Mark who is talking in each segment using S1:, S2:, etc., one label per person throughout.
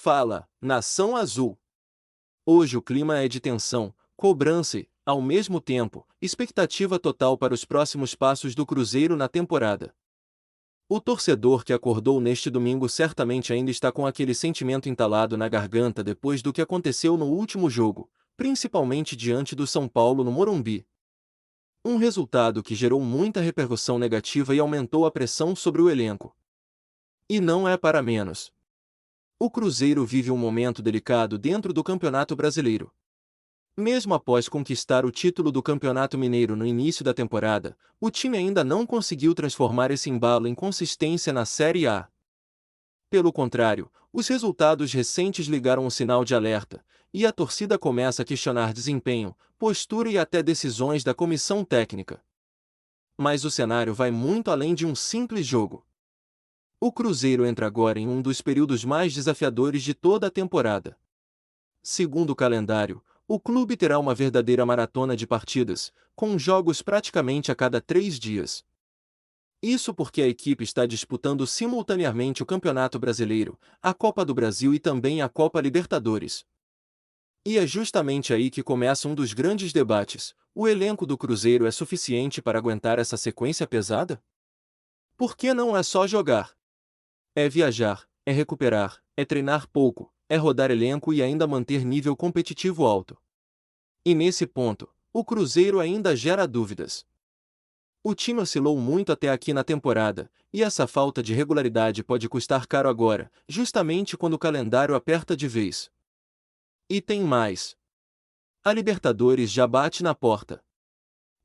S1: Fala, Nação Azul! Hoje o clima é de tensão, cobrança e, ao mesmo tempo, expectativa total para os próximos passos do Cruzeiro na temporada. O torcedor que acordou neste domingo certamente ainda está com aquele sentimento entalado na garganta depois do que aconteceu no último jogo, principalmente diante do São Paulo no Morumbi. Um resultado que gerou muita repercussão negativa e aumentou a pressão sobre o elenco. E não é para menos. O Cruzeiro vive um momento delicado dentro do Campeonato Brasileiro. Mesmo após conquistar o título do Campeonato Mineiro no início da temporada, o time ainda não conseguiu transformar esse embalo em consistência na Série A. Pelo contrário, os resultados recentes ligaram um sinal de alerta, e a torcida começa a questionar desempenho, postura e até decisões da comissão técnica. Mas o cenário vai muito além de um simples jogo. O Cruzeiro entra agora em um dos períodos mais desafiadores de toda a temporada. Segundo o calendário, o clube terá uma verdadeira maratona de partidas, com jogos praticamente a cada 3 dias. Isso porque a equipe está disputando simultaneamente o Campeonato Brasileiro, a Copa do Brasil e também a Copa Libertadores. E é justamente aí que começa um dos grandes debates: o elenco do Cruzeiro é suficiente para aguentar essa sequência pesada? Por que não é só jogar? É viajar, é recuperar, é treinar pouco, é rodar elenco e ainda manter nível competitivo alto. E nesse ponto, o Cruzeiro ainda gera dúvidas. O time oscilou muito até aqui na temporada, e essa falta de regularidade pode custar caro agora, justamente quando o calendário aperta de vez. E tem mais. A Libertadores já bate na porta.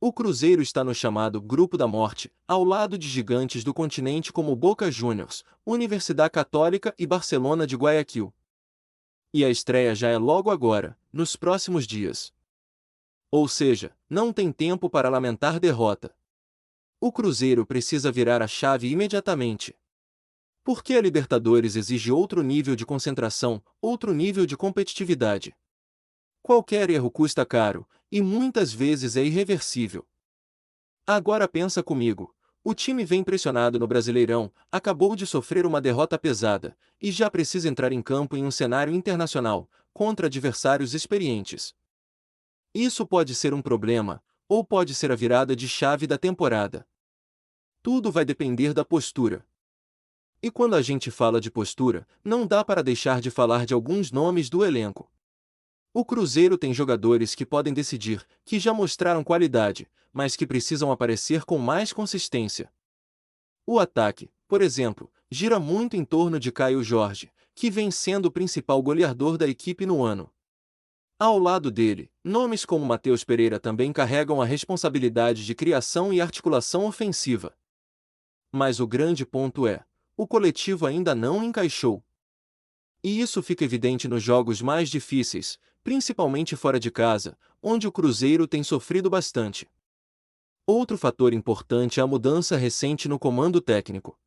S1: O Cruzeiro está no chamado Grupo da Morte, ao lado de gigantes do continente como Boca Juniors, Universidade Católica e Barcelona de Guayaquil. E a estreia já é logo agora, nos próximos dias. Ou seja, não tem tempo para lamentar derrota. O Cruzeiro precisa virar a chave imediatamente. Porque a Libertadores exige outro nível de concentração, outro nível de competitividade. Qualquer erro custa caro, e muitas vezes é irreversível. Agora pensa comigo, o time vem pressionado no Brasileirão, acabou de sofrer uma derrota pesada, e já precisa entrar em campo em um cenário internacional, contra adversários experientes. Isso pode ser um problema, ou pode ser a virada de chave da temporada. Tudo vai depender da postura. E quando a gente fala de postura, não dá para deixar de falar de alguns nomes do elenco. O Cruzeiro tem jogadores que podem decidir, que já mostraram qualidade, mas que precisam aparecer com mais consistência. O ataque, por exemplo, gira muito em torno de Caio Jorge, que vem sendo o principal goleador da equipe no ano. Ao lado dele, nomes como Matheus Pereira também carregam a responsabilidade de criação e articulação ofensiva. Mas o grande ponto é: o coletivo ainda não encaixou. E isso fica evidente nos jogos mais difíceis, principalmente fora de casa, onde o Cruzeiro tem sofrido bastante. Outro fator importante é a mudança recente no comando técnico.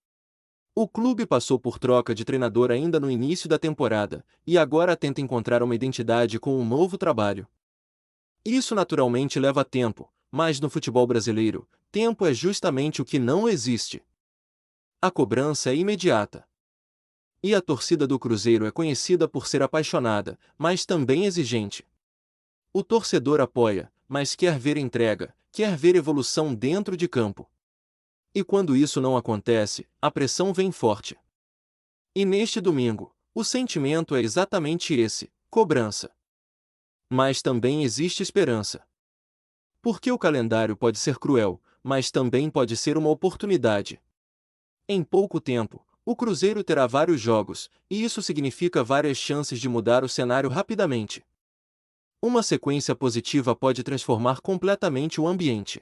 S1: O clube passou por troca de treinador ainda no início da temporada, e agora tenta encontrar uma identidade com um novo trabalho. Isso naturalmente leva tempo, mas no futebol brasileiro, tempo é justamente o que não existe. A cobrança é imediata. E a torcida do Cruzeiro é conhecida por ser apaixonada, mas também exigente. O torcedor apoia, mas quer ver entrega, quer ver evolução dentro de campo. E quando isso não acontece, a pressão vem forte. E neste domingo, o sentimento é exatamente esse: cobrança. Mas também existe esperança. Porque o calendário pode ser cruel, mas também pode ser uma oportunidade. Em pouco tempo, o Cruzeiro terá vários jogos, e isso significa várias chances de mudar o cenário rapidamente. Uma sequência positiva pode transformar completamente o ambiente.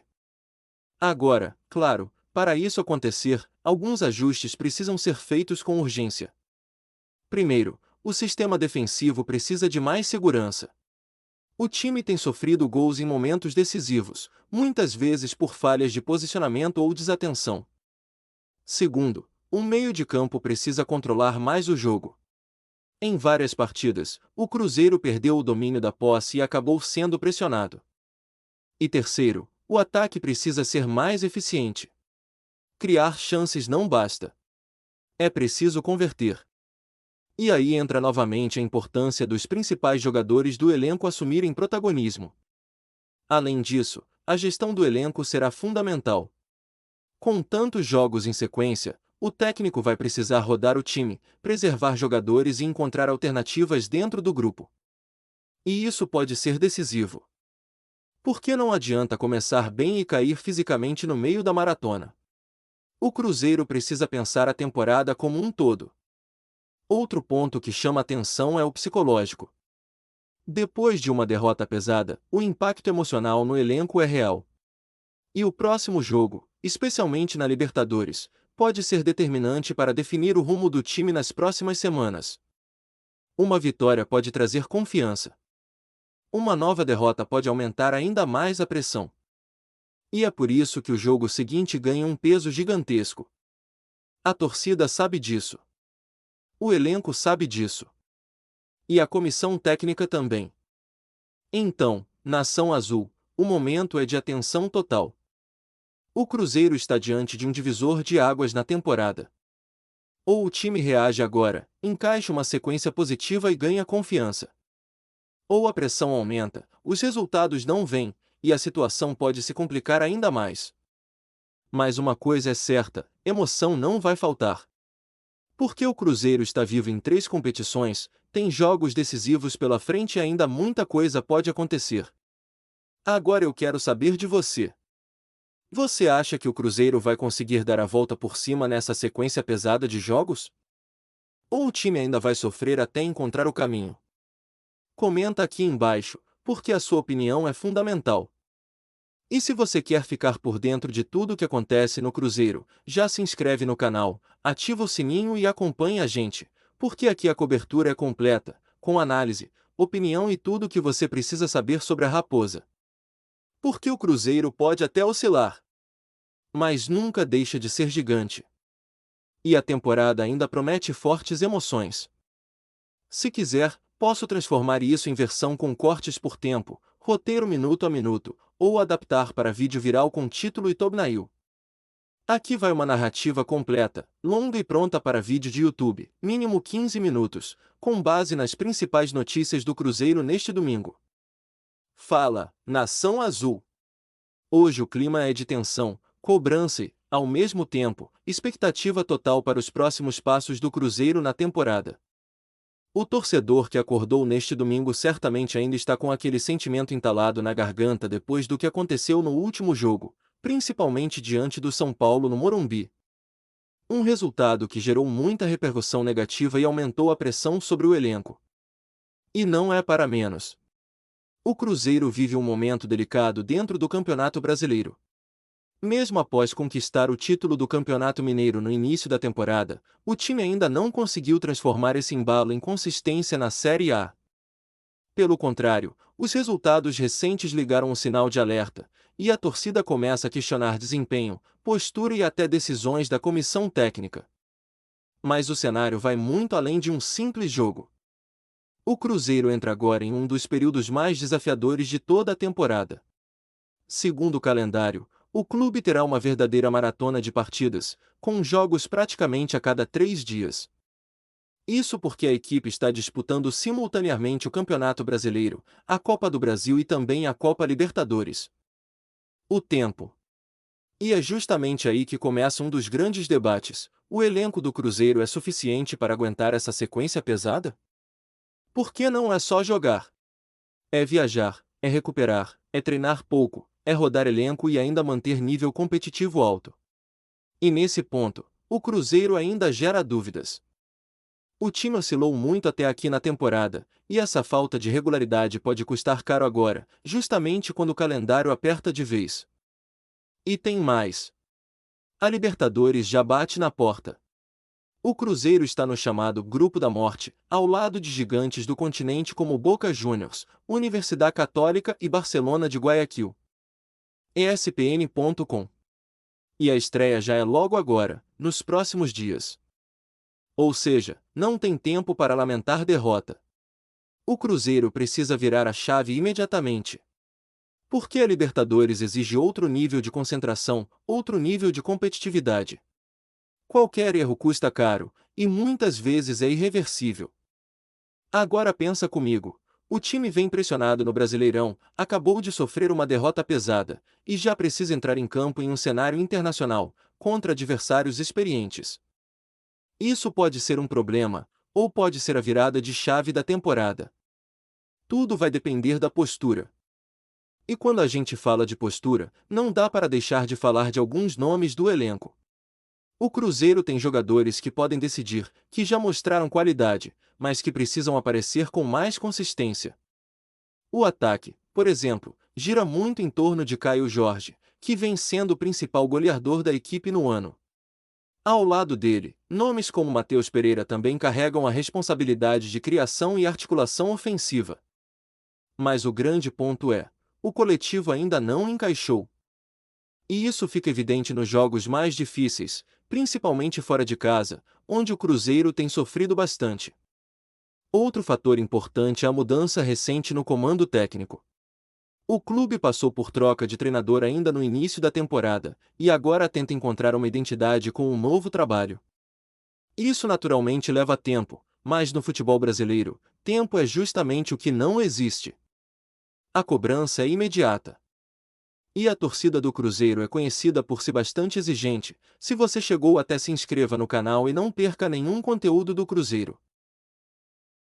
S1: Agora, claro, para isso acontecer, alguns ajustes precisam ser feitos com urgência. Primeiro, o sistema defensivo precisa de mais segurança. O time tem sofrido gols em momentos decisivos, muitas vezes por falhas de posicionamento ou desatenção. Segundo, o meio de campo precisa controlar mais o jogo. Em várias partidas, o Cruzeiro perdeu o domínio da posse e acabou sendo pressionado. E terceiro, o ataque precisa ser mais eficiente. Criar chances não basta. É preciso converter. E aí entra novamente a importância dos principais jogadores do elenco assumirem protagonismo. Além disso, a gestão do elenco será fundamental. Com tantos jogos em sequência, o técnico vai precisar rodar o time, preservar jogadores e encontrar alternativas dentro do grupo. E isso pode ser decisivo. Porque não adianta começar bem e cair fisicamente no meio da maratona. O Cruzeiro precisa pensar a temporada como um todo. Outro ponto que chama atenção é o psicológico. Depois de uma derrota pesada, o impacto emocional no elenco é real. E o próximo jogo, especialmente na Libertadores, pode ser determinante para definir o rumo do time nas próximas semanas. Uma vitória pode trazer confiança. Uma nova derrota pode aumentar ainda mais a pressão. E é por isso que o jogo seguinte ganha um peso gigantesco. A torcida sabe disso. O elenco sabe disso. E a comissão técnica também. Então, Nação Azul, o momento é de atenção total. O Cruzeiro está diante de um divisor de águas na temporada. Ou o time reage agora, encaixa uma sequência positiva e ganha confiança. Ou a pressão aumenta, os resultados não vêm, e a situação pode se complicar ainda mais. Mas uma coisa é certa, emoção não vai faltar. Porque o Cruzeiro está vivo em 3 competições, tem jogos decisivos pela frente e ainda muita coisa pode acontecer. Agora eu quero saber de você. Você acha que o Cruzeiro vai conseguir dar a volta por cima nessa sequência pesada de jogos? Ou o time ainda vai sofrer até encontrar o caminho? Comenta aqui embaixo, porque a sua opinião é fundamental. E se você quer ficar por dentro de tudo o que acontece no Cruzeiro, já se inscreve no canal, ativa o sininho e acompanhe a gente, porque aqui a cobertura é completa, com análise, opinião e tudo o que você precisa saber sobre a Raposa. Porque o Cruzeiro pode até oscilar, mas nunca deixa de ser gigante. E a temporada ainda promete fortes emoções. Se quiser, posso transformar isso em versão com cortes por tempo, roteiro minuto a minuto, ou adaptar para vídeo viral com título e thumbnail. Aqui vai uma narrativa completa, longa e pronta para vídeo de YouTube, mínimo 15 minutos, com base nas principais notícias do Cruzeiro neste domingo. Fala, Nação Azul! Hoje o clima é de tensão, cobrança e, ao mesmo tempo, expectativa total para os próximos passos do Cruzeiro na temporada. O torcedor que acordou neste domingo certamente ainda está com aquele sentimento entalado na garganta depois do que aconteceu no último jogo, principalmente diante do São Paulo no Morumbi. Um resultado que gerou muita repercussão negativa e aumentou a pressão sobre o elenco. E não é para menos. O Cruzeiro vive um momento delicado dentro do Campeonato Brasileiro. Mesmo após conquistar o título do Campeonato Mineiro no início da temporada, o time ainda não conseguiu transformar esse embalo em consistência na Série A. Pelo contrário, os resultados recentes ligaram um sinal de alerta, e a torcida começa a questionar desempenho, postura e até decisões da comissão técnica. Mas o cenário vai muito além de um simples jogo. O Cruzeiro entra agora em um dos períodos mais desafiadores de toda a temporada. Segundo o calendário, o clube terá uma verdadeira maratona de partidas, com jogos praticamente a cada 3 dias. Isso porque a equipe está disputando simultaneamente o Campeonato Brasileiro, a Copa do Brasil e também a Copa Libertadores. O tempo. E é justamente aí que começa um dos grandes debates: o elenco do Cruzeiro é suficiente para aguentar essa sequência pesada? Porque não é só jogar. É viajar, é recuperar, é treinar pouco, é rodar elenco e ainda manter nível competitivo alto. E nesse ponto, o Cruzeiro ainda gera dúvidas. O time oscilou muito até aqui na temporada, e essa falta de regularidade pode custar caro agora, justamente quando o calendário aperta de vez. E tem mais. A Libertadores já bate na porta. O Cruzeiro está no chamado Grupo da Morte, ao lado de gigantes do continente como Boca Juniors, Universidade Católica e Barcelona de Guayaquil. ESPN.com. E a estreia já é logo agora, nos próximos dias. Ou seja, não tem tempo para lamentar derrota. O Cruzeiro precisa virar a chave imediatamente. Porque a Libertadores exige outro nível de concentração, outro nível de competitividade. Qualquer erro custa caro, e muitas vezes é irreversível. Agora pensa comigo. O time vem pressionado no Brasileirão, acabou de sofrer uma derrota pesada, e já precisa entrar em campo em um cenário internacional, contra adversários experientes. Isso pode ser um problema, ou pode ser a virada de chave da temporada. Tudo vai depender da postura. E quando a gente fala de postura, não dá para deixar de falar de alguns nomes do elenco. O Cruzeiro tem jogadores que podem decidir, que já mostraram qualidade, mas que precisam aparecer com mais consistência. O ataque, por exemplo, gira muito em torno de Caio Jorge, que vem sendo o principal goleador da equipe no ano. Ao lado dele, nomes como Matheus Pereira também carregam a responsabilidade de criação e articulação ofensiva. Mas o grande ponto é: o coletivo ainda não encaixou. E isso fica evidente nos jogos mais difíceis, principalmente fora de casa, onde o Cruzeiro tem sofrido bastante. Outro fator importante é a mudança recente no comando técnico. O clube passou por troca de treinador ainda no início da temporada, e agora tenta encontrar uma identidade com um novo trabalho. Isso naturalmente leva tempo, mas no futebol brasileiro, tempo é justamente o que não existe. A cobrança é imediata. E a torcida do Cruzeiro é conhecida por ser bastante exigente. Se você chegou até, se inscreva no canal e não perca nenhum conteúdo do Cruzeiro.